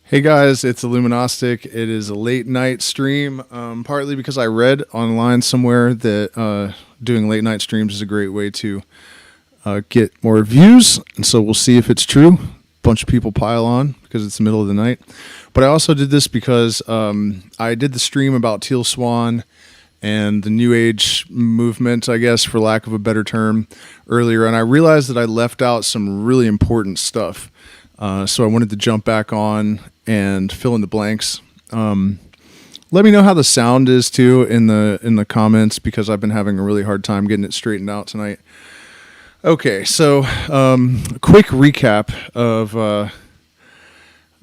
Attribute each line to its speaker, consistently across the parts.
Speaker 1: Hey guys, it's Illuminostic. It is a late night stream, partly because I read online somewhere that doing late night streams is a great way to get more views, and so we'll see if it's true. A bunch of people pile on because it's the middle of the night. But I also did this because I did the stream about Teal Swan and the New Age movement, I guess, for lack of a better term, earlier, and I realized that I left out some really important stuff. So I wanted to jump back on and fill in the blanks. Let me know how the sound is too in the comments, because I've been having a really hard time getting it straightened out tonight. Okay, so a quick recap of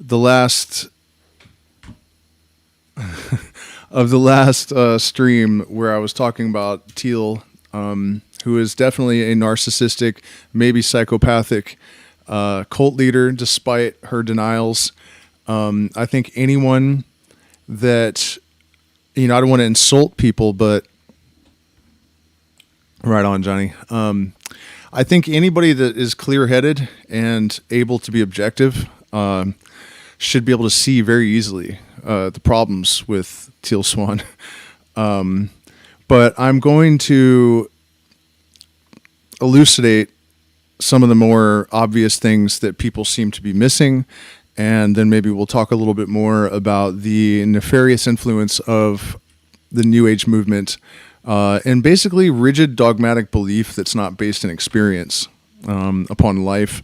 Speaker 1: the last stream where I was talking about Teal, who is definitely a narcissistic, maybe psychopathic cult leader, despite her denials. I think anyone that, I don't want to insult people, but right on, Johnny. I think anybody that is clear-headed and able to be objective should be able to see very easily the problems with Teal Swan. But I'm going to elucidate some of the more obvious things that people seem to be missing, and then maybe we'll talk a little bit more about the nefarious influence of the New Age movement and basically rigid dogmatic belief that's not based in experience upon life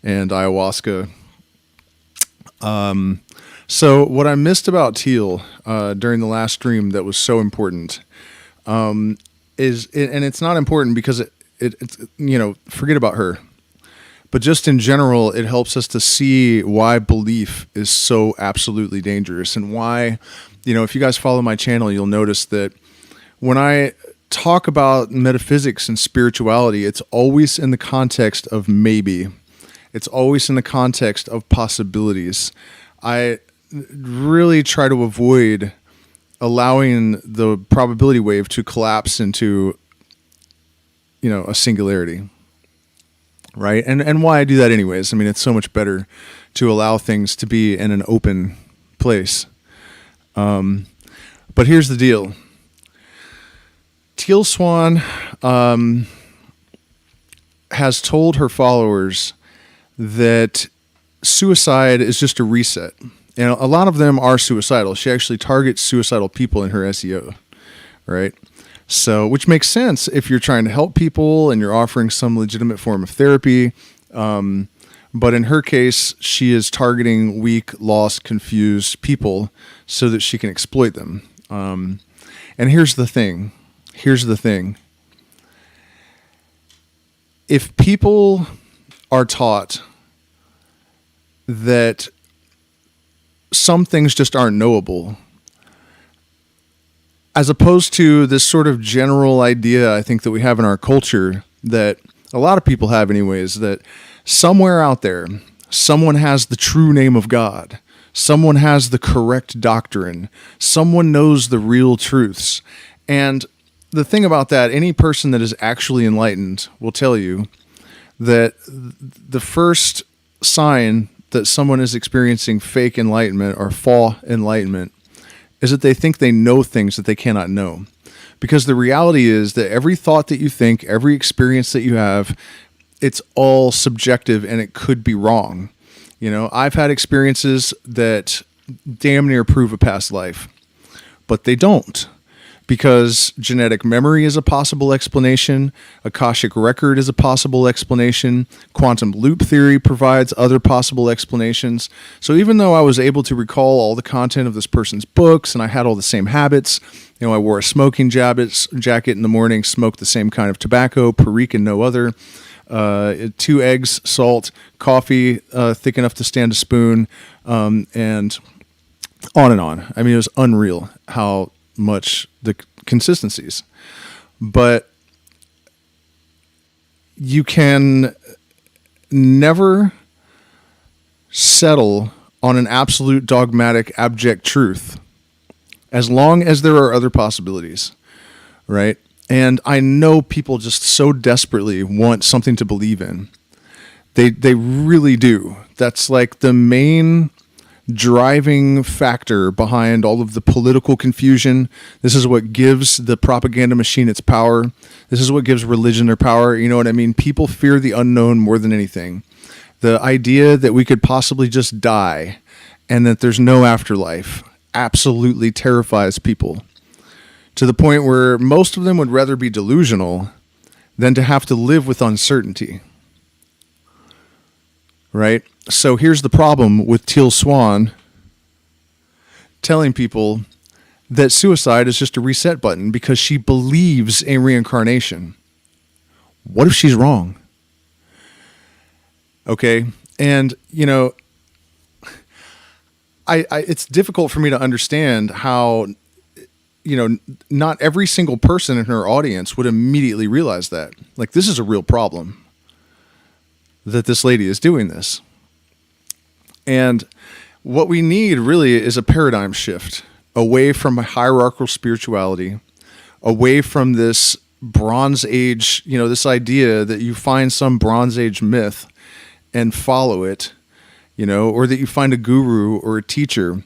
Speaker 1: and ayahuasca. So what I missed about Teal during the last stream that was so important and it's not important because it's forget about her. But just in general, it helps us to see why belief is so absolutely dangerous, and why, if you guys follow my channel, you'll notice that when I talk about metaphysics and spirituality, it's always in the context of maybe. It's always in the context of possibilities. I really try to avoid allowing the probability wave to collapse into a singularity, right? And why I do that anyways. I mean, it's so much better to allow things to be in an open place. But here's the deal. Teal Swan has told her followers that suicide is just a reset. And a lot of them are suicidal. She actually targets suicidal people in her SEO, right? So, which makes sense if you're trying to help people and you're offering some legitimate form of therapy. But in her case, she is targeting weak, lost, confused people so that she can exploit them. And here's the thing. If people are taught that some things just aren't knowable, as opposed to this sort of general idea, I think, that we have in our culture, that a lot of people have anyways, that somewhere out there, someone has the true name of God, someone has the correct doctrine, someone knows the real truths. And the thing about that, any person that is actually enlightened will tell you that the first sign that someone is experiencing fake enlightenment or false enlightenment is that they think they know things that they cannot know. Because the reality is that every thought that you think, every experience that you have, it's all subjective and it could be wrong. I've had experiences that damn near prove a past life, but they don't. Because genetic memory is a possible explanation, Akashic record is a possible explanation, quantum loop theory provides other possible explanations. So even though I was able to recall all the content of this person's books and I had all the same habits, I wore a smoking jacket in the morning, smoked the same kind of tobacco, Perique and no other, 2 eggs, salt, coffee thick enough to stand a spoon, and on and on. I mean, it was unreal how much the consistencies. But you can never settle on an absolute dogmatic abject truth as long as there are other possibilities, right? And I know people just so desperately want something to believe in. They really do. That's like the main driving factor behind all of the political confusion. This is what gives the propaganda machine its power. This is what gives religion their power. You know what I mean? People fear the unknown more than anything. The idea that we could possibly just die and that there's no afterlife absolutely terrifies people, to the point where most of them would rather be delusional than to have to live with uncertainty. Right? So here's the problem with Teal Swan telling people that suicide is just a reset button because she believes in reincarnation. What if she's wrong? Okay? And, you know, it's difficult for me to understand how, you know, not every single person in her audience would immediately realize that. Like, this is a real problem, that this lady is doing this. And what we need really is a paradigm shift away from hierarchical spirituality, away from this Bronze Age, you know, this idea that you find some Bronze Age myth and follow it, you know, or that you find a guru or a teacher.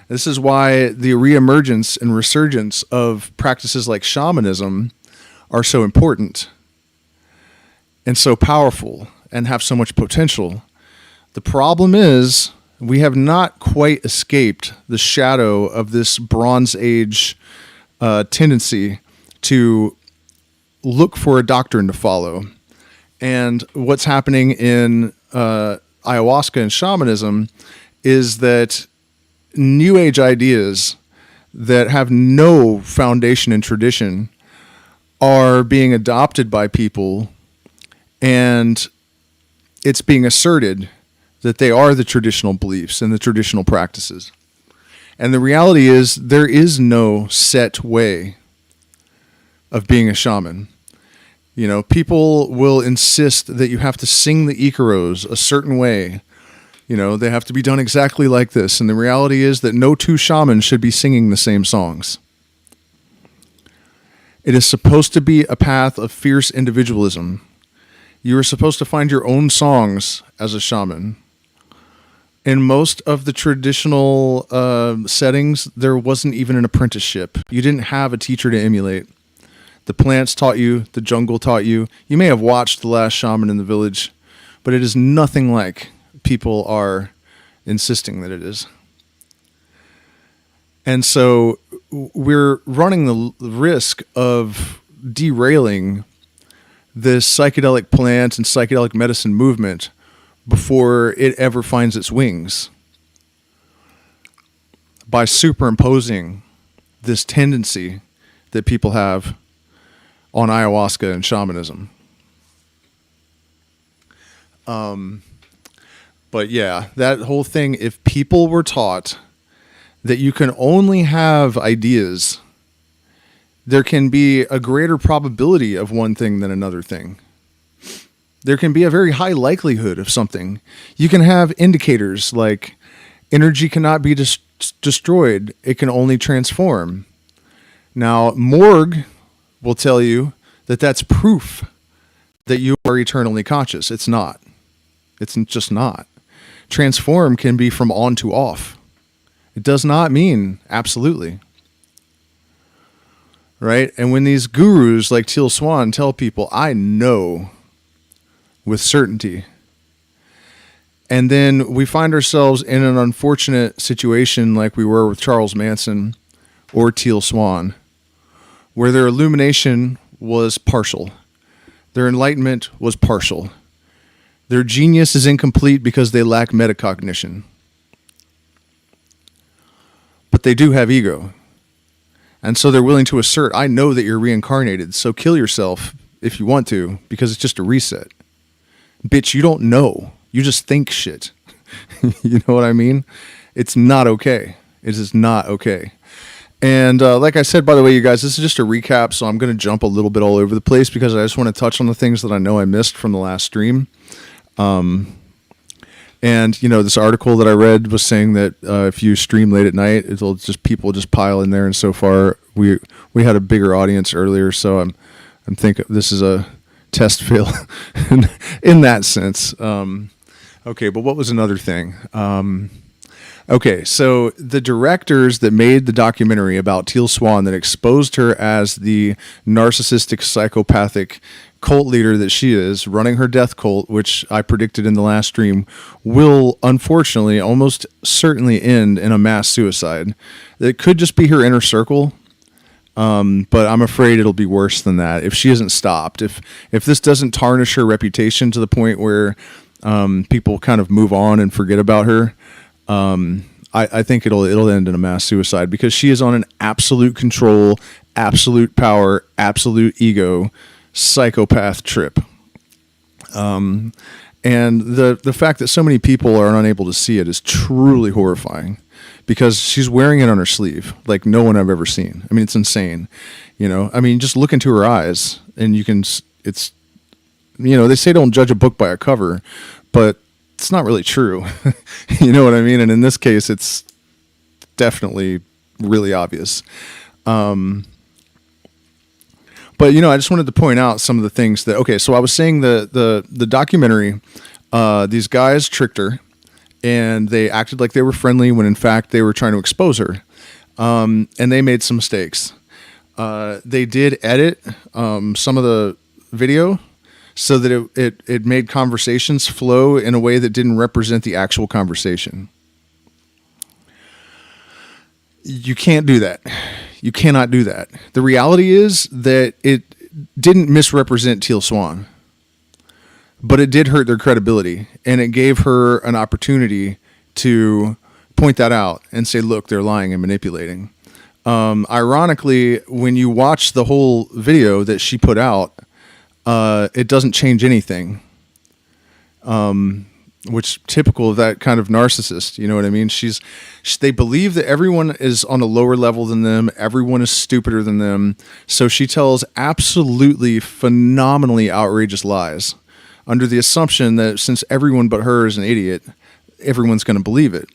Speaker 1: This is why the reemergence and resurgence of practices like shamanism are so important and so powerful and have so much potential. The problem is we have not quite escaped the shadow of this Bronze Age tendency to look for a doctrine to follow. And what's happening in ayahuasca and shamanism is that New Age ideas that have no foundation in tradition are being adopted by people, and it's being asserted that they are the traditional beliefs and the traditional practices. And the reality is there is no set way of being a shaman. You know, people will insist that you have to sing the Icaros a certain way. You know, they have to be done exactly like this. And the reality is that no two shamans should be singing the same songs. It is supposed to be a path of fierce individualism. You are supposed to find your own songs as a shaman. In most of the traditional settings, there wasn't even an apprenticeship. You didn't have a teacher to emulate. The plants taught you, the jungle taught you. You may have watched The Last Shaman in the Village, but it is nothing like people are insisting that it is. And so we're running the risk of derailing this psychedelic plant and psychedelic medicine movement before it ever finds its wings, by superimposing this tendency that people have on ayahuasca and shamanism. But yeah, that whole thing, if people were taught that you can only have ideas, there can be a greater probability of one thing than another thing. There can be a very high likelihood of something. You can have indicators like energy cannot be destroyed. It can only transform. Now, Morgue will tell you that that's proof that you are eternally conscious. It's not. It's just not. Transform can be from on to off. It does not mean absolutely. Right? And when these gurus like Teal Swan tell people, I know with certainty, and then we find ourselves in an unfortunate situation like we were with Charles Manson or Teal Swan, where their illumination was partial. Their enlightenment was partial. Their genius is incomplete because they lack metacognition. But they do have ego. And so they're willing to assert, I know that you're reincarnated, so kill yourself if you want to, because it's just a reset. Bitch, you don't know. You just think shit. You know what I mean? It's not okay. It is not okay. And like I said, by the way, you guys, this is just a recap, so I'm going to jump a little bit all over the place because I just want to touch on the things that I know I missed from the last stream. And, you know, this article that I read was saying that if you stream late at night, it'll just people just pile in there. And so far, we had a bigger audience earlier, so I'm thinking this is a test fail in that sense. Okay, but what was another thing? Okay, so the directors that made the documentary about Teal Swan that exposed her as the narcissistic, psychopathic cult leader that she is, running her death cult, which I predicted in the last stream, will unfortunately almost certainly end in a mass suicide. It could just be her inner circle, but I'm afraid it'll be worse than that if she isn't stopped. If this doesn't tarnish her reputation to the point where people kind of move on and forget about her, I think it'll end in a mass suicide, because she is on an absolute control, absolute power, absolute ego psychopath trip. And the fact that so many people are unable to see it is truly horrifying, because she's wearing it on her sleeve like no one I've ever seen. I mean, it's insane. I mean, just look into her eyes and it's, they say don't judge a book by a cover, but it's not really true. You know what I mean? And in this case, it's definitely really obvious. But, I just wanted to point out some of the things so I was saying the documentary, these guys tricked her and they acted like they were friendly when in fact they were trying to expose her. And they made some mistakes. They did edit some of the video so that it made conversations flow in a way that didn't represent the actual conversation. You can't do that. You cannot do that. The reality is that it didn't misrepresent Teal Swan, but it did hurt their credibility, and it gave her an opportunity to point that out and say, look, they're lying and manipulating. Ironically, when you watch the whole video that she put out, it doesn't change anything, which typical of that kind of narcissist. You know what I mean? They believe that everyone is on a lower level than them. Everyone is stupider than them. So she tells absolutely phenomenally outrageous lies under the assumption that since everyone but her is an idiot, everyone's going to believe it.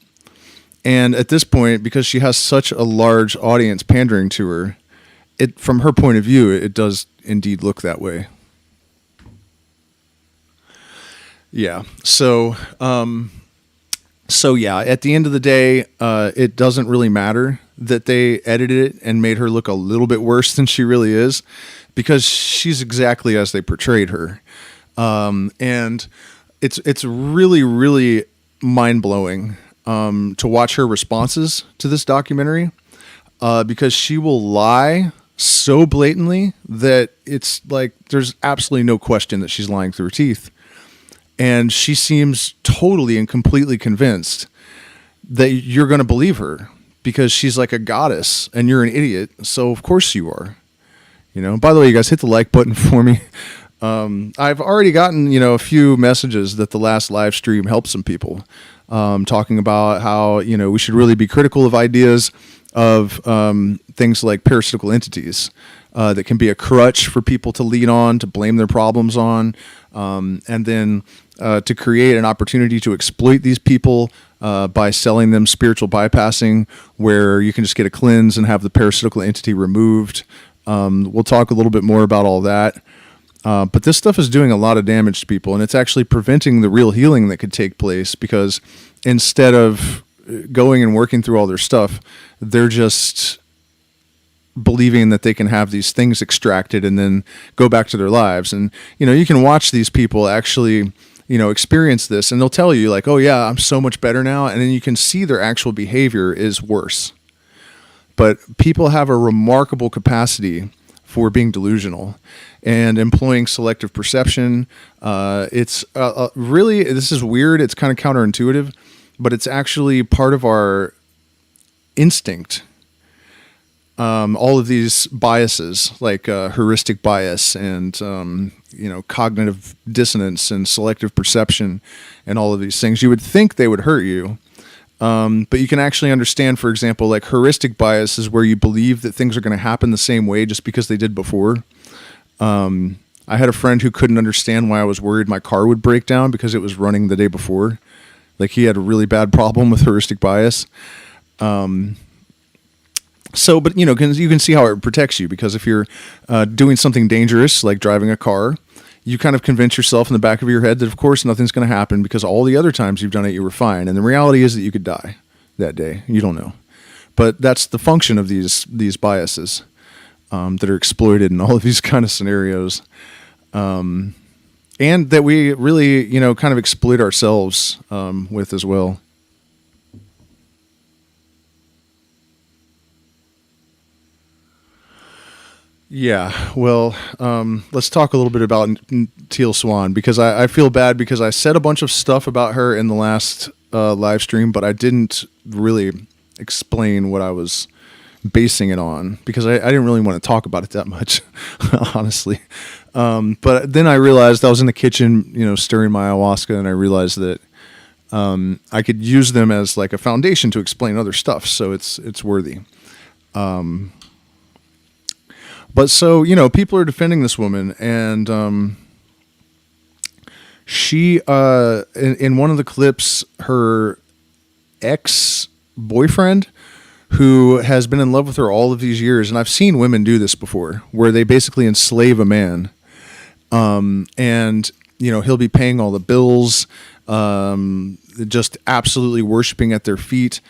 Speaker 1: And at this point, because she has such a large audience pandering to her, from her point of view, it does indeed look that way. Yeah. So yeah, at the end of the day, it doesn't really matter that they edited it and made her look a little bit worse than she really is, because she's exactly as they portrayed her. And it's really, really mind blowing, to watch her responses to this documentary, because she will lie so blatantly that it's like, there's absolutely no question that she's lying through her teeth. And she seems totally and completely convinced that you're going to believe her, because she's like a goddess and you're an idiot. So of course you are. By the way, you guys hit the like button for me. I've already gotten, a few messages that the last live stream helped some people, talking about how, we should really be critical of ideas of things like parasitical entities, that can be a crutch for people to lean on, to blame their problems on, and then to create an opportunity to exploit these people by selling them spiritual bypassing, where you can just get a cleanse and have the parasitical entity removed. We'll talk a little bit more about all that. But this stuff is doing a lot of damage to people, and it's actually preventing the real healing that could take place, because instead of going and working through all their stuff, they're just believing that they can have these things extracted and then go back to their lives. And, you can watch these people actually, experience this, and they'll tell you like, oh yeah, I'm so much better now. And then you can see their actual behavior is worse. But people have a remarkable capacity for being delusional and employing selective perception. It's really, this is weird. It's kind of counterintuitive, but it's actually part of our instinct. All of these biases, like heuristic bias and cognitive dissonance and selective perception and all of these things, you would think they would hurt you. But you can actually understand, for example, like heuristic bias is where you believe that things are going to happen the same way just because they did before. I had a friend who couldn't understand why I was worried my car would break down because it was running the day before. Like he had a really bad problem with heuristic bias. But you can see how it protects you, because if you're doing something dangerous, like driving a car, you kind of convince yourself in the back of your head that, of course, nothing's going to happen because all the other times you've done it, you were fine. And the reality is that you could die. that day. You don't know. But that's the function of these biases that are exploited in all of these kind of scenarios. And that we really, kind of exploit ourselves with as well. Yeah, well, let's talk a little bit about Teal Swan, because I feel bad because I said a bunch of stuff about her in the last live stream, but I didn't really explain what I was basing it on, because I didn't really want to talk about it that much, honestly. But then I realized I was in the kitchen, stirring my ayahuasca, and I realized that I could use them as like a foundation to explain other stuff, so it's worthy. But so, people are defending this woman, and she, in one of the clips, her ex-boyfriend, who has been in love with her all of these years, and I've seen women do this before, where they basically enslave a man, and, he'll be paying all the bills, just absolutely worshiping at their feet.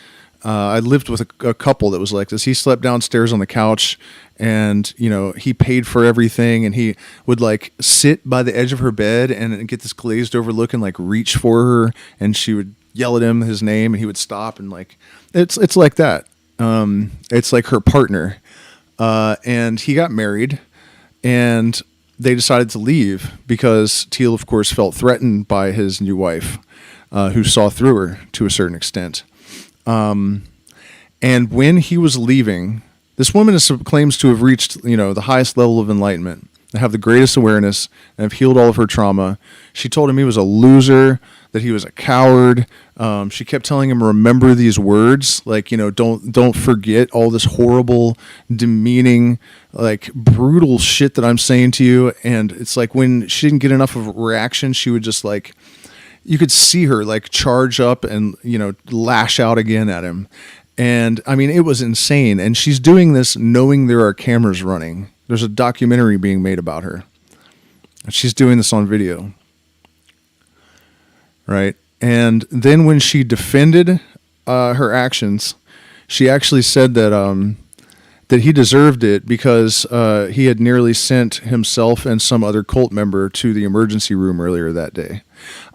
Speaker 1: I lived with a couple that was like this. He slept downstairs on the couch, and he paid for everything, and he would like sit by the edge of her bed and get this glazed over look and like reach for her, and she would yell at him his name, and he would stop, and like it's like that. It's like her partner, and he got married, and they decided to leave because Teal, of course, felt threatened by his new wife, who saw through her to a certain extent. And when he was leaving, this woman claims to have reached, the highest level of enlightenment, and have the greatest awareness, and have healed all of her trauma. She told him he was a loser, that he was a coward. She kept telling him, remember these words, like, don't forget all this horrible, demeaning, like brutal shit that I'm saying to you. And it's like when she didn't get enough of a reaction, she would just like, you could see her like charge up and, lash out again at him. And I mean, it was insane. And she's doing this knowing there are cameras running. There's a documentary being made about her. She's doing this on video. Right. And then when she defended her actions, she actually said that that he deserved it because he had nearly sent himself and some other cult member to the emergency room earlier that day.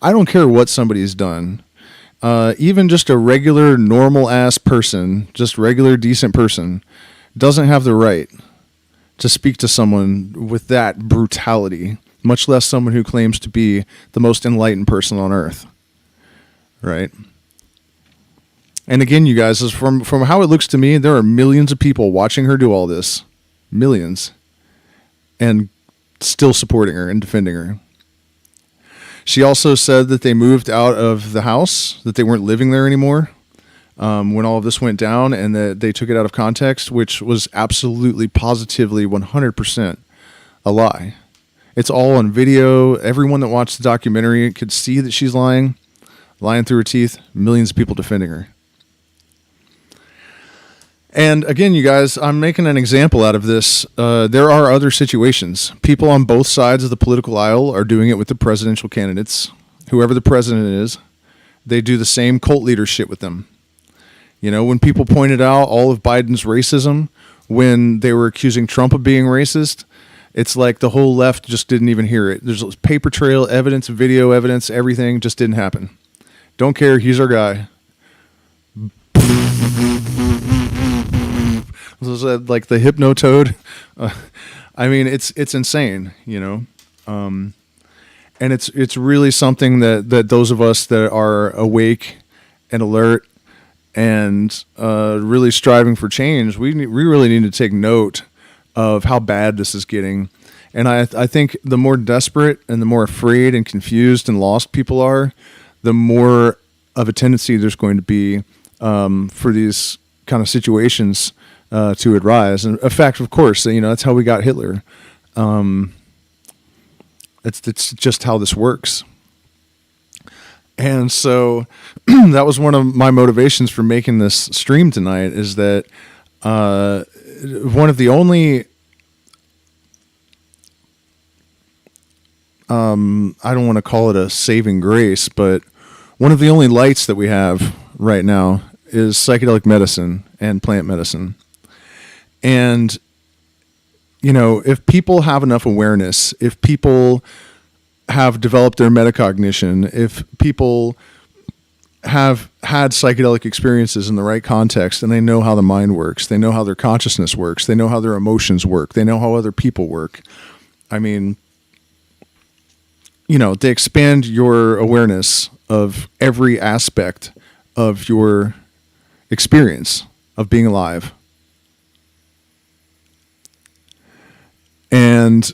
Speaker 1: I don't care what somebody's done. Even just a regular, normal-ass person, just regular, decent person, doesn't have the right to speak to someone with that brutality, much less someone who claims to be the most enlightened person on earth. Right? And again, you guys, from how it looks to me, there are millions of people watching her do all this. Millions. And still supporting her and defending her. She also said that they moved out of the house, that they weren't living there anymore when all of this went down, and that they took it out of context, which was absolutely, positively, 100% a lie. It's all on video. Everyone that watched the documentary could see that she's lying through her teeth. Millions of people defending her. And again, you guys, I'm making an example out of this. There are other situations. People on both sides of the political aisle are doing it with the presidential candidates. Whoever the president is, they do the same cult leader shit with them. When people pointed out all of Biden's racism, when they were accusing Trump of being racist, it's like the whole left just didn't even hear it. There's paper trail evidence, video evidence, everything just didn't happen. Don't care. He's our guy. Like the hypnotoad. I mean, it's insane, and it's really something that those of us that are awake and alert and really striving for change, we really need to take note of how bad this is getting. And I think the more desperate and the more afraid and confused and lost people are, the more of a tendency there's going to be for these kind of situations to arise. And in fact, of course, that's how we got Hitler. It's just how this works. And so that was one of my motivations for making this stream tonight, is that one of the only I don't want to call it a saving grace, but one of the only lights that we have right now is psychedelic medicine and plant medicine. And, you know, if people have enough awareness, if people have developed their metacognition, if people have had psychedelic experiences in the right context and they know how the mind works, they know how their consciousness works, they know how their emotions work, they know how other people work. I mean, you know, they expand your awareness of every aspect of your experience of being alive. And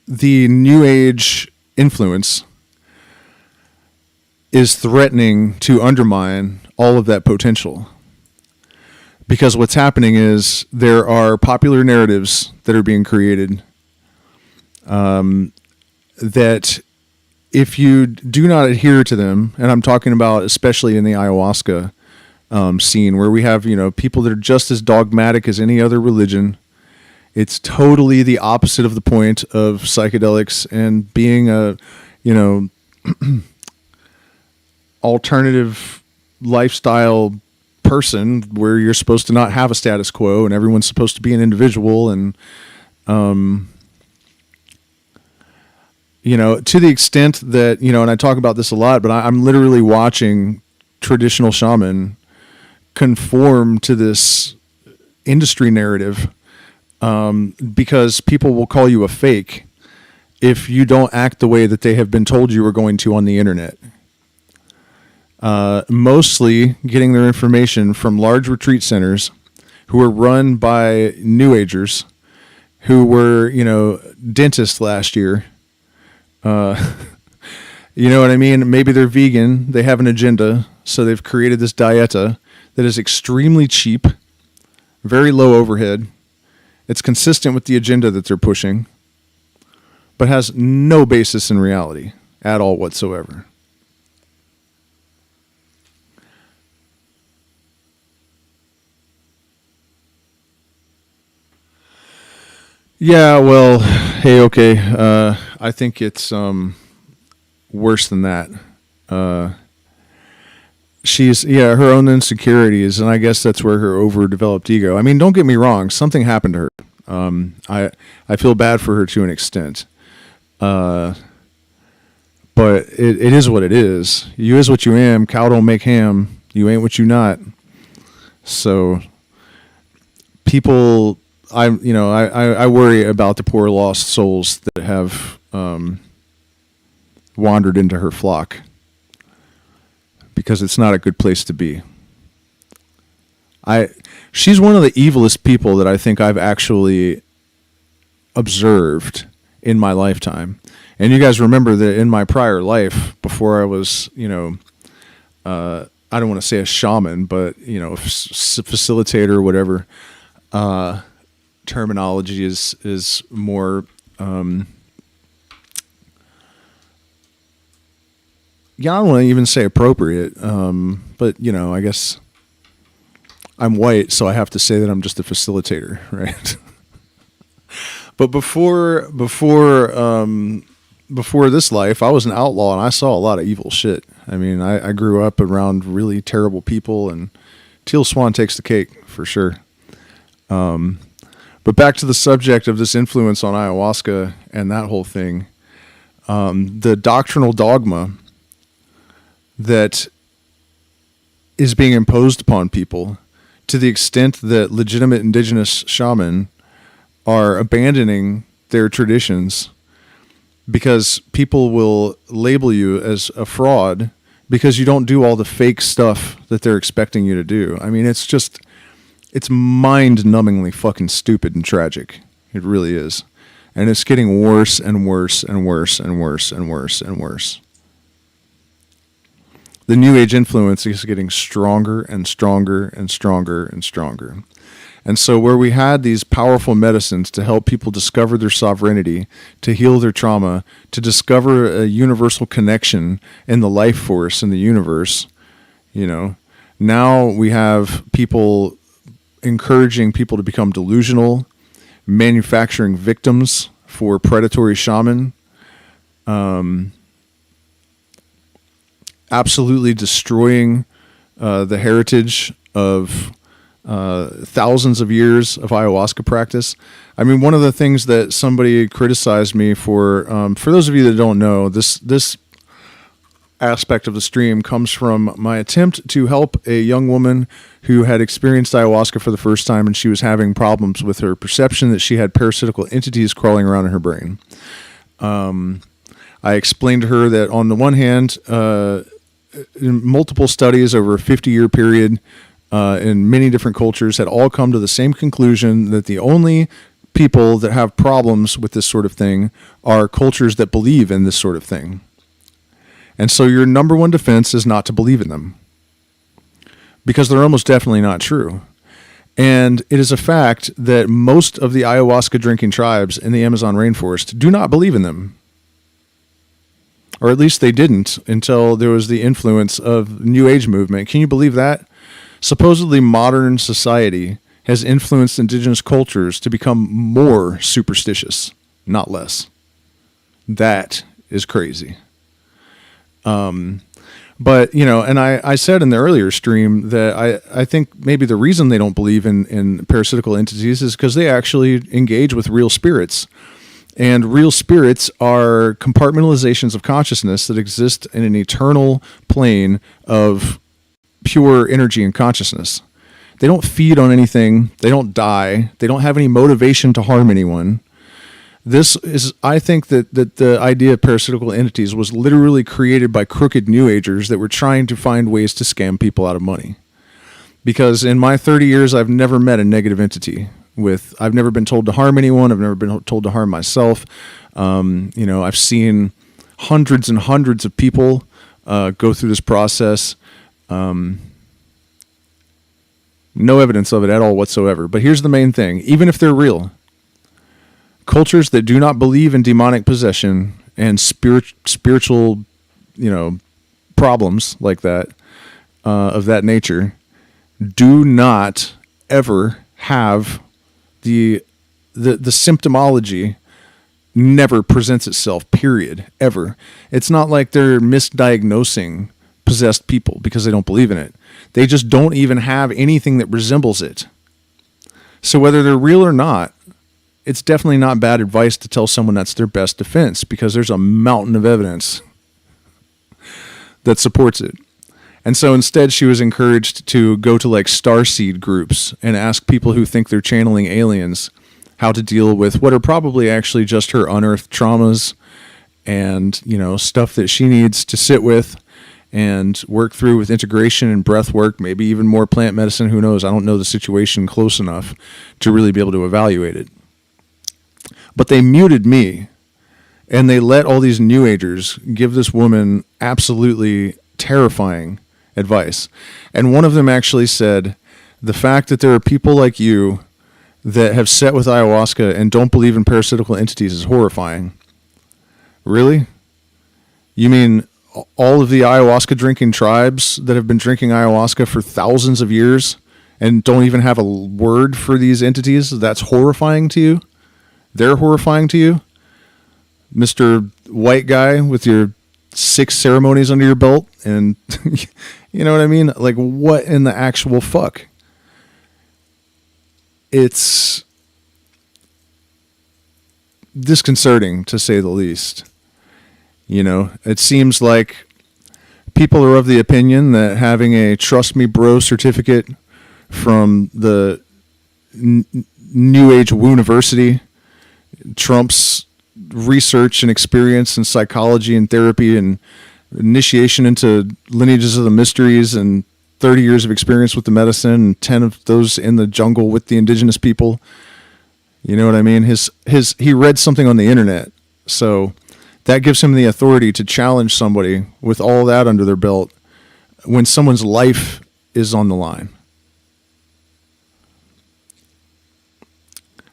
Speaker 1: the New Age influence is threatening to undermine all of that potential. Because what's happening is there are popular narratives that are being created that if you do not adhere to them, and I'm talking about especially in the ayahuasca scene where we have, you know, people that are just as dogmatic as any other religion. It's totally the opposite of the point of psychedelics and being a, you know, alternative lifestyle person where you're supposed to not have a status quo and everyone's supposed to be an individual. And, you know, to the extent that, you know, and I talk about this a lot, but I'm literally watching traditional shaman conform to this industry narrative. Because people will call you a fake if you don't act the way that they have been told you were going to on the internet. Mostly getting their information from large retreat centers who are run by New Agers who were, you know, dentists last year. You know what I mean? Maybe they're vegan. They have an agenda. So they've created this dieta that is extremely cheap, very low overhead. It's consistent with the agenda that they're pushing, but has no basis in reality at all whatsoever. Yeah, well, hey, okay. I think it's worse than that. She's, yeah, her own insecurities, and I guess that's where her overdeveloped ego. I mean, don't get me wrong, something happened to her. I feel bad for her to an extent. But it is what it is. You is what you am, cow don't make ham, you ain't what you not. So people, I worry about the poor lost souls that have wandered into her flock. Because it's not a good place to be. She's one of the evilest people that I think I've actually observed in my lifetime. And you guys remember that in my prior life, before I was, you know, I don't want to say a shaman, but, you know, facilitator or whatever, terminology is more, yeah, I don't want to even say appropriate, but, you know, I guess I'm white, so I have to say that I'm just a facilitator, right? But before this life, I was an outlaw, and I saw a lot of evil shit. I mean, I grew up around really terrible people, and Teal Swan takes the cake, for sure. But back to the subject of this influence on ayahuasca and that whole thing, the doctrinal dogma that is being imposed upon people to the extent that legitimate indigenous shaman are abandoning their traditions because people will label you as a fraud because you don't do all the fake stuff that they're expecting you to do. I mean, it's mind-numbingly fucking stupid and tragic. It really is. And it's getting worse and worse and worse and worse and worse and worse. The New Age influence is getting stronger and stronger and stronger and stronger. And so where we had these powerful medicines to help people discover their sovereignty, to heal their trauma, to discover a universal connection in the life force in the universe, you know, now we have people encouraging people to become delusional, manufacturing victims for predatory shaman, absolutely destroying the heritage of thousands of years of ayahuasca practice. I mean, one of the things that somebody criticized me for those of you that don't know, this aspect of the stream comes from my attempt to help a young woman who had experienced ayahuasca for the first time, and she was having problems with her perception that she had parasitical entities crawling around in her brain. I explained to her that on the one hand, in multiple studies over a 50-year period in many different cultures had all come to the same conclusion that the only people that have problems with this sort of thing are cultures that believe in this sort of thing. And so your number one defense is not to believe in them, because they're almost definitely not true. And it is a fact that most of the ayahuasca drinking tribes in the Amazon rainforest do not believe in them. Or at least they didn't until there was the influence of the New Age movement. Can you believe that? Supposedly modern society has influenced indigenous cultures to become more superstitious, not less. That is crazy. But, you know, and I said in the earlier stream that I think maybe the reason they don't believe in parasitical entities is because they actually engage with real spirits. And real spirits are compartmentalizations of consciousness that exist in an eternal plane of pure energy and consciousness. They don't feed on anything. They don't die. They don't have any motivation to harm anyone. This is, I think that the idea of parasitical entities was literally created by crooked New Agers that were trying to find ways to scam people out of money. Because in my 30 years, I've never met a negative entity. I've never been told to harm anyone. I've never been told to harm myself. You know, I've seen hundreds and hundreds of people go through this process. No evidence of it at all whatsoever. But here's the main thing. Even if they're real, cultures that do not believe in demonic possession and spiritual, you know, problems like that, of that nature, do not ever have the symptomology never presents itself, period, ever. It's not like they're misdiagnosing possessed people because they don't believe in it. They just don't even have anything that resembles it. So whether they're real or not, it's definitely not bad advice to tell someone that's their best defense, because there's a mountain of evidence that supports it. And so instead she was encouraged to go to like starseed groups and ask people who think they're channeling aliens how to deal with what are probably actually just her unearthed traumas and, you know, stuff that she needs to sit with and work through with integration and breath work, maybe even more plant medicine. Who knows? I don't know the situation close enough to really be able to evaluate it. But they muted me, and they let all these New Agers give this woman absolutely terrifying advice. And one of them actually said, the fact that there are people like you that have sat with ayahuasca and don't believe in parasitical entities is horrifying. Really? You mean all of the ayahuasca drinking tribes that have been drinking ayahuasca for thousands of years and don't even have a word for these entities? That's horrifying to you? They're horrifying to you? Mr. White Guy with your 6 ceremonies under your belt, and you know what I mean? Like, what in the actual fuck? It's disconcerting, to say the least. You know, it seems like people are of the opinion that having a Trust Me Bro certificate from the New Age Wooniversity trumps research and experience and psychology and therapy and initiation into lineages of the mysteries and 30 years of experience with the medicine and 10 of those in the jungle with the indigenous people. You know what I mean? He read something on the internet, so that gives him the authority to challenge somebody with all that under their belt when someone's life is on the line.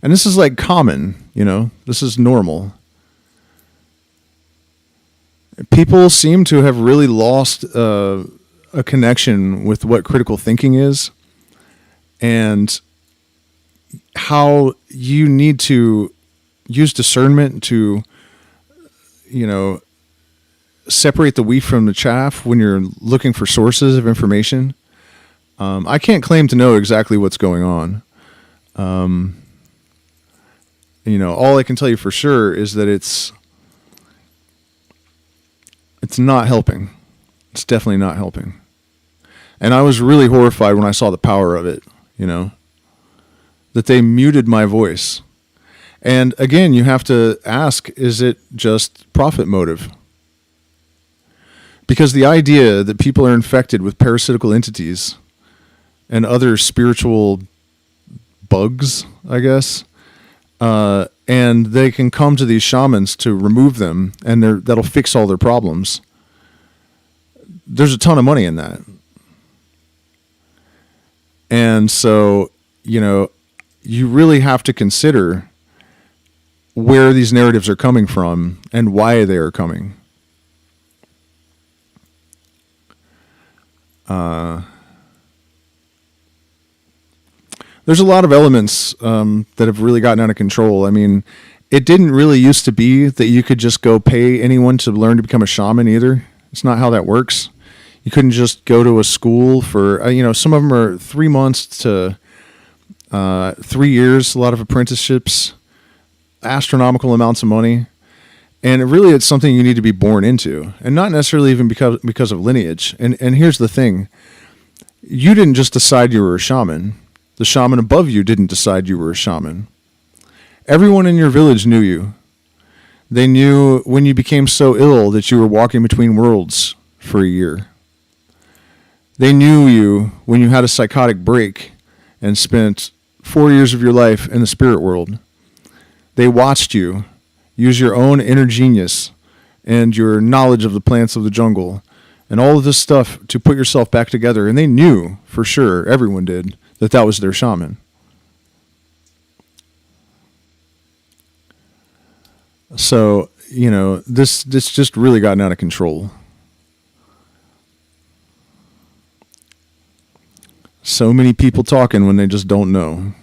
Speaker 1: And this is like common, you know, this is normal. People seem to have really lost a connection with what critical thinking is and how you need to use discernment to, you know, separate the wheat from the chaff when you're looking for sources of information. I can't claim to know exactly what's going on. All I can tell you for sure is that it's not helping. It's definitely not helping. And I was really horrified when I saw the power of it, that they muted my voice. And again, you have to ask, is it just profit motive? Because the idea that people are infected with parasitical entities and other spiritual bugs, I guess, and they can come to these shamans to remove them, and that'll fix all their problems. There's a ton of money in that. And so, you really have to consider where these narratives are coming from and why they are coming. There's a lot of elements that have really gotten out of control. I mean, it didn't really used to be that you could just go pay anyone to learn to become a shaman either. It's not how that works. You couldn't just go to a school for, some of them are 3 months to 3 years, a lot of apprenticeships, astronomical amounts of money. And really, it's something you need to be born into, and not necessarily even because of lineage. And here's the thing. You didn't just decide you were a shaman. The shaman above you didn't decide you were a shaman. Everyone in your village knew you. They knew when you became so ill that you were walking between worlds for a year. They knew you when you had a psychotic break and spent 4 years of your life in the spirit world. They watched you use your own inner genius and your knowledge of the plants of the jungle and all of this stuff to put yourself back together. And they knew for sure, everyone did, that was their shaman. So, this just really gotten out of control. So many people talking when they just don't know.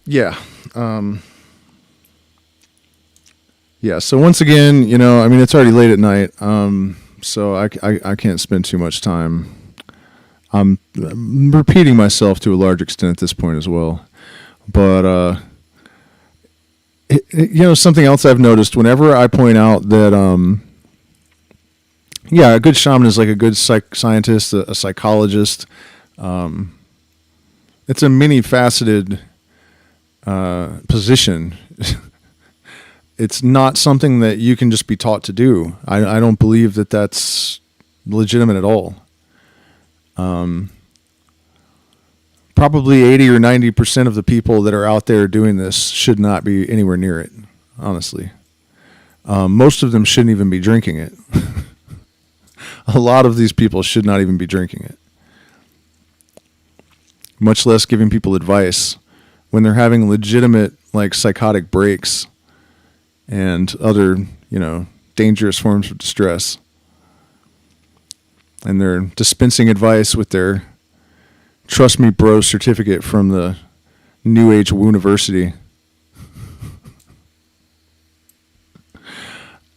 Speaker 1: Yeah. So once again, it's already late at night. So I can't spend too much time. I'm repeating myself to a large extent at this point as well. But, something else I've noticed whenever I point out that, a good shaman is like a good scientist, a psychologist. It's a many-faceted position. It's not something that you can just be taught to do. I don't believe that that's legitimate at all. Probably 80 or 90% of the people that are out there doing this should not be anywhere near it, honestly. Most of them shouldn't even be drinking it. A lot of these people should not even be drinking it. Much less giving people advice when they're having legitimate, psychotic breaks and other, dangerous forms of distress. And they're dispensing advice with their Trust Me Bro certificate from the Newage University.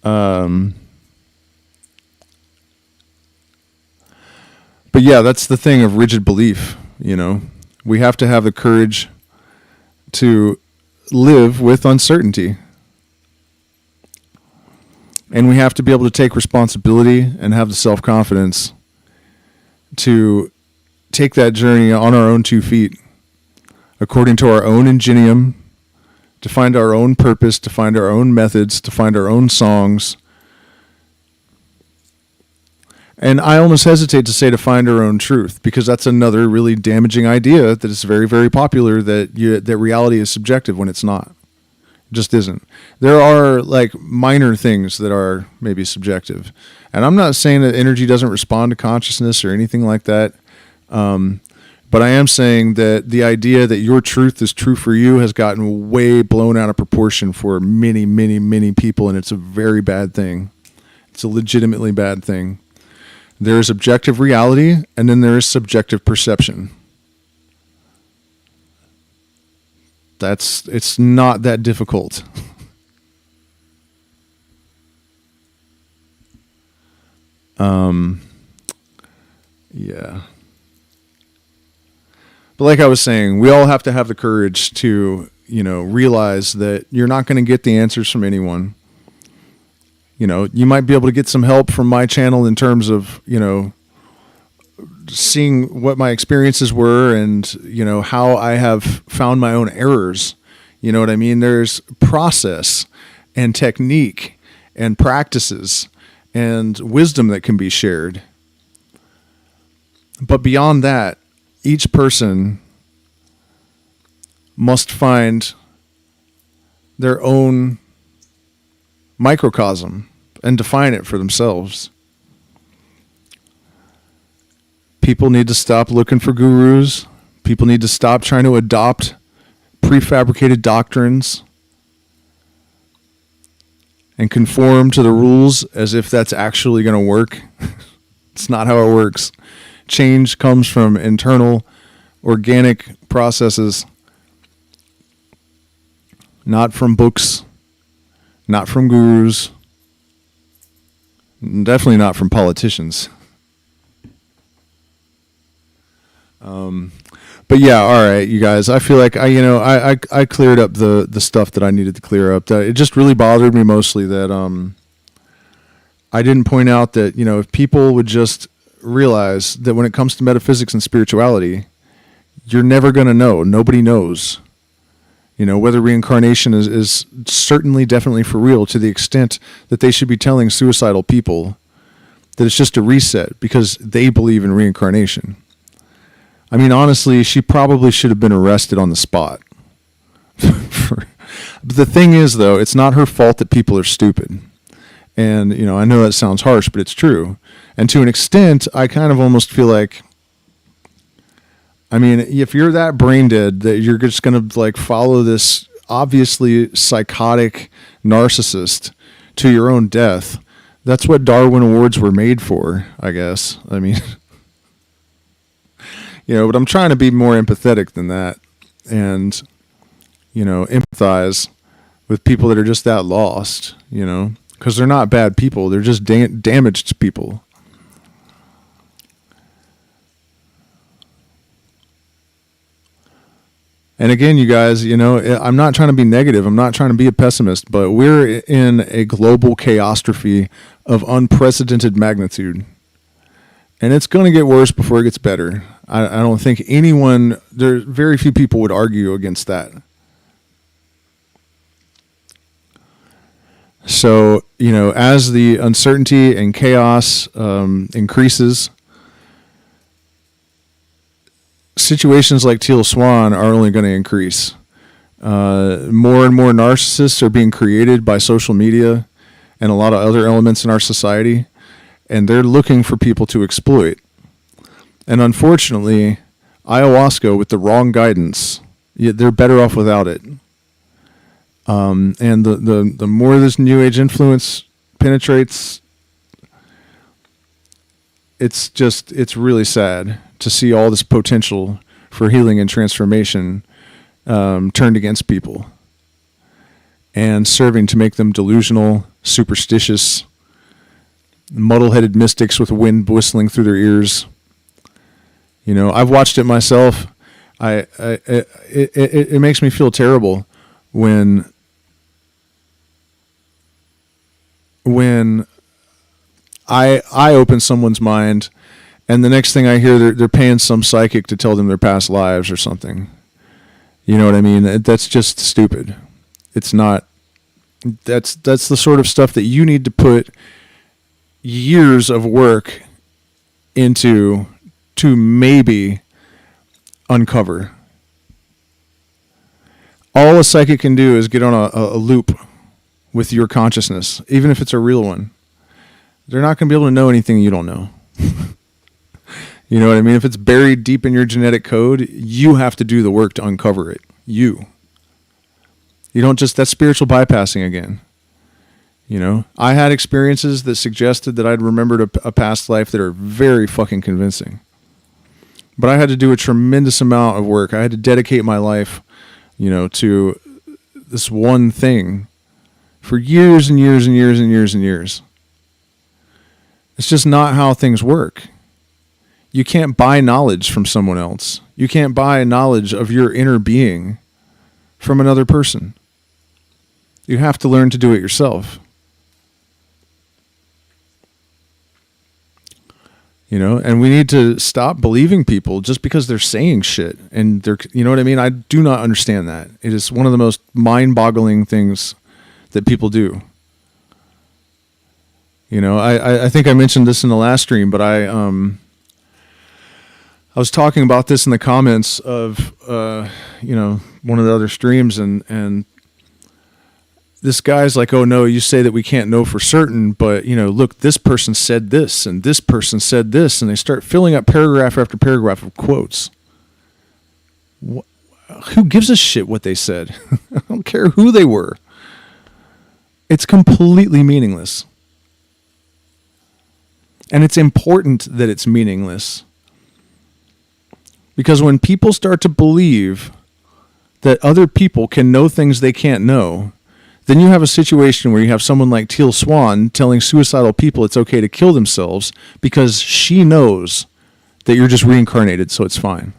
Speaker 1: But yeah, that's the thing of rigid belief, We have to have the courage to live with uncertainty. And we have to be able to take responsibility and have the self-confidence to take that journey on our own 2 feet, according to our own ingenium, to find our own purpose, to find our own methods, to find our own songs. And I almost hesitate to say to find our own truth, because that's another really damaging idea that is very, very popular, that reality is subjective when it's not. It just isn't. There are minor things that are maybe subjective. And I'm not saying that energy doesn't respond to consciousness or anything like that. But I am saying that the idea that your truth is true for you has gotten way blown out of proportion for many, many, many people. And it's a very bad thing. It's a legitimately bad thing. There is objective reality, and then there is subjective perception. It's not that difficult. Yeah. But like I was saying, we all have to have the courage to, realize that you're not going to get the answers from anyone. You might be able to get some help from my channel in terms of, seeing what my experiences were and, how I have found my own errors. You know what I mean? There's process and technique and practices and wisdom that can be shared. But beyond that, each person must find their own microcosm and define it for themselves. People need to stop looking for gurus. People need to stop trying to adopt prefabricated doctrines and conform to the rules as if that's actually going to work. It's not how it works. Change comes from internal, organic processes, not from books, not from gurus, definitely not from politicians. But yeah, all right, you guys. I feel like I cleared up the stuff that I needed to clear up. It just really bothered me mostly that I didn't point out that if people would just realize that when it comes to metaphysics and spirituality, you're never going to know. Nobody knows. Whether reincarnation is certainly definitely for real, to the extent that they should be telling suicidal people that it's just a reset because they believe in reincarnation. I mean, honestly, she probably should have been arrested on the spot. But the thing is, though, it's not her fault that people are stupid. And, I know that sounds harsh, but it's true. And to an extent, I kind of almost feel like, if you're that brain dead that you're just going to follow this obviously psychotic narcissist to your own death, that's what Darwin Awards were made for, I guess. But I'm trying to be more empathetic than that and, empathize with people that are just that lost, because they're not bad people. They're just damaged people. And again, you guys, I'm not trying to be negative. I'm not trying to be a pessimist, but we're in a global chaostrophe of unprecedented magnitude. And it's going to get worse before it gets better. I don't think very few people would argue against that. So, as the uncertainty and chaos increases, situations like Teal Swan are only going to increase. More and more narcissists are being created by social media and a lot of other elements in our society, and they're looking for people to exploit. And unfortunately, ayahuasca with the wrong guidance, they're better off without it. And the more this new age influence penetrates, it's really sad to see all this potential for healing and transformation turned against people and serving to make them delusional, superstitious, muddle-headed mystics with wind whistling through their ears. I've watched it myself. It makes me feel terrible when I open someone's mind and the next thing I hear, they're paying some psychic to tell them their past lives or something. You know what I mean? That's just stupid. It's not. That's the sort of stuff that you need to put years of work into to maybe uncover. All a psychic can do is get on a loop with your consciousness, even if it's a real one. They're not going to be able to know anything you don't know. You know what I mean? If it's buried deep in your genetic code, you have to do the work to uncover it. You don't just, that's spiritual bypassing again. I had experiences that suggested that I'd remembered a past life that are very fucking convincing. But I had to do a tremendous amount of work. I had to dedicate my life, to this one thing for years and years and years and years and years. It's just not how things work. You can't buy knowledge from someone else. You can't buy knowledge of your inner being from another person. You have to learn to do it yourself. And we need to stop believing people just because they're saying shit. And you know what I mean? I do not understand that. It is one of the most mind-boggling things that people do. I think I mentioned this in the last stream, but I was talking about this in the comments of, one of the other streams, and this guy's like, oh no, you say that we can't know for certain, but look, this person said this and this person said this, and they start filling up paragraph after paragraph of quotes. Who gives a shit what they said? I don't care who they were. It's completely meaningless. And it's important that it's meaningless. Because when people start to believe that other people can know things they can't know, then you have a situation where you have someone like Teal Swan telling suicidal people it's okay to kill themselves because she knows that you're just reincarnated, so it's fine.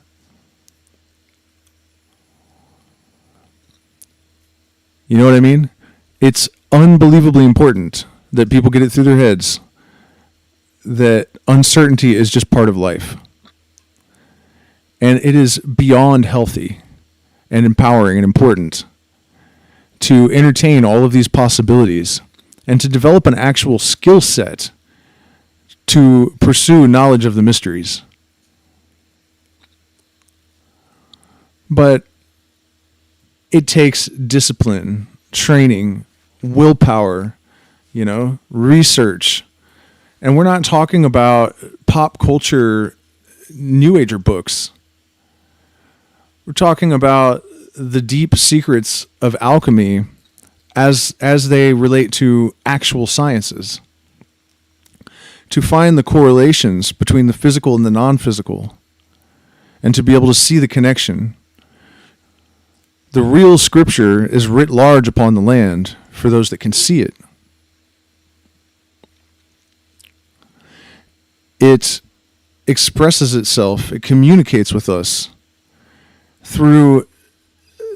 Speaker 1: You know what I mean? It's unbelievably important that people get it through their heads that uncertainty is just part of life. And it is beyond healthy and empowering and important to entertain all of these possibilities and to develop an actual skill set to pursue knowledge of the mysteries. But it takes discipline, training, willpower, research. And we're not talking about pop culture New Ager books. We're talking about the deep secrets of alchemy as they relate to actual sciences. To find the correlations between the physical and the non-physical, and to be able to see the connection. The real scripture is writ large upon the land for those that can see it. It expresses itself, it communicates with us through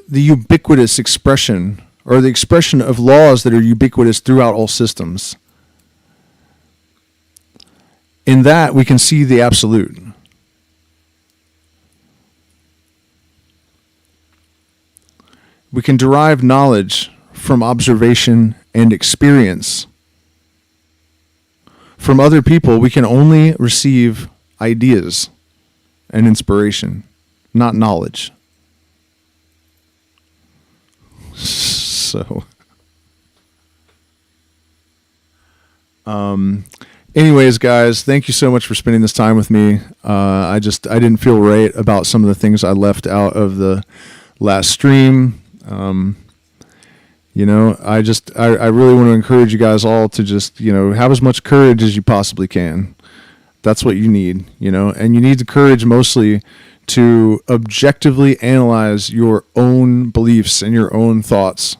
Speaker 1: the ubiquitous expression, or the expression of laws that are ubiquitous throughout all systems. In that, we can see the absolute. We can derive knowledge from observation and experience. From other people, we can only receive ideas and inspiration, not knowledge. So, anyways, guys, thank you so much for spending this time with me. I didn't feel right about some of the things I left out of the last stream. I really want to encourage you guys all to just, have as much courage as you possibly can. That's what you need, and you need the courage mostly to objectively analyze your own beliefs and your own thoughts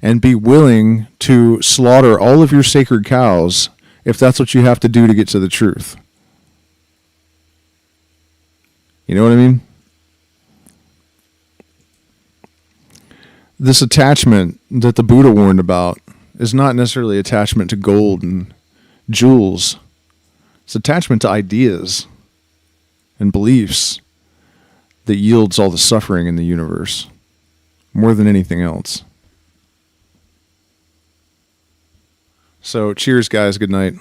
Speaker 1: and be willing to slaughter all of your sacred cows if that's what you have to do to get to the truth. You know what I mean? This attachment that the Buddha warned about is not necessarily attachment to gold and jewels. It's attachment to ideas and beliefs that yields all the suffering in the universe, more than anything else. So, cheers, guys. Good night.